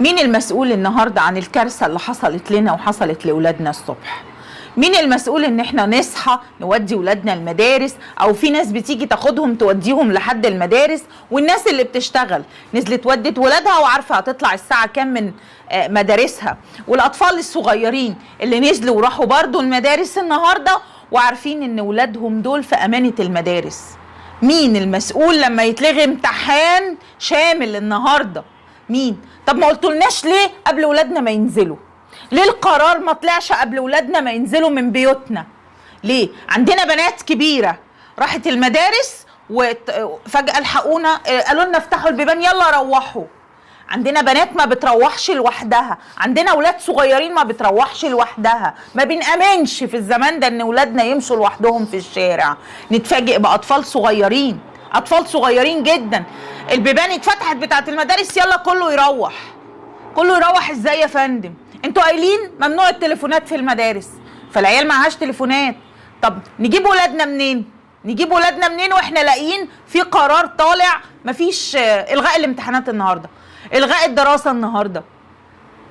مين المسؤول النهارده عن الكارثه اللي حصلت لنا وحصلت لاولادنا الصبح؟ مين المسؤول ان احنا نصحى نودي ولادنا المدارس، او في ناس بتيجي تاخدهم توديهم لحد المدارس، والناس اللي بتشتغل نزلت ودت ولادها وعارفه هتطلع الساعه كام من مدارسها، والاطفال الصغيرين اللي نزلوا وراحوا برضو المدارس النهارده وعارفين ان ولادهم دول في امانه المدارس. مين المسؤول لما يتلغي امتحان شامل النهارده؟ مين؟ طب ما قلتولناش ليه قبل ولادنا ما ينزلوا؟ ليه القرار ما طلعش قبل ولادنا ما ينزلوا من بيوتنا؟ ليه؟ عندنا بنات كبيرة راحت المدارس وفجأة الحقونا قالوا لنا افتحوا البيبان يلا روحوا. عندنا بنات ما بتروحش لوحدها، عندنا ولاد صغيرين ما بتروحش لوحدها، ما بنأمنش في الزمان ده ان ولادنا يمشوا لوحدهم في الشارع، نتفاجئ بأطفال صغيرين، أطفال صغيرين جدا. البيبان اتفتحت بتاعت المدارس يلا كله يروح. كله يروح ازاي يا فندم؟ انتوا قايلين ممنوع التليفونات في المدارس، فالعيال معهاش تليفونات. طب نجيب ولادنا منين؟ نجيب ولادنا منين واحنا لاقيين في قرار طالع مفيش الغاء الامتحانات النهارده، الغاء الدراسه النهارده؟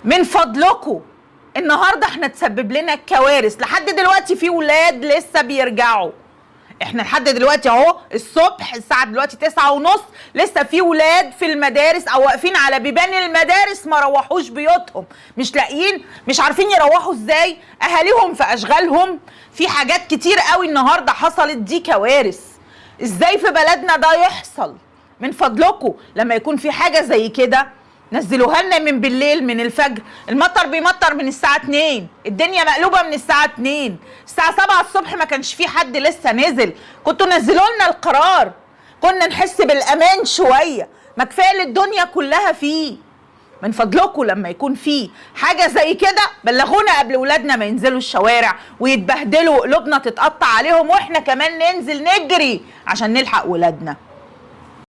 من فضلكم النهارده احنا تسبب لنا كوارث. لحد دلوقتي في ولاد لسه بيرجعوا، احنا لحد دلوقتي اهو الصبح الساعه دلوقتي 9:30 لسه في ولاد في المدارس او واقفين على بيبان المدارس ما روحوش بيوتهم، مش لاقيين، مش عارفين يروحوا ازاي، اهاليهم في اشغالهم. في حاجات كتير قوي النهارده حصلت، دي كوارث. ازاي في بلدنا ده يحصل؟ من فضلكم لما يكون في حاجه زي كده نزلوها لنا من بالليل من الفجر. المطر بيمطر من الساعة 2، الدنيا مقلوبة من الساعة 2، الساعة 7 الصبح ما كانش في حد لسه نزل، كنتوا نزلوا لنا القرار كنا نحس بالأمان شوية، ما كفاية الدنيا كلها فيه. من فضلكم لما يكون في حاجة زي كده بلغونا قبل ولادنا ما ينزلوا الشوارع ويتبهدلوا وقلوبنا تتقطع عليهم، واحنا كمان ننزل نجري عشان نلحق ولادنا.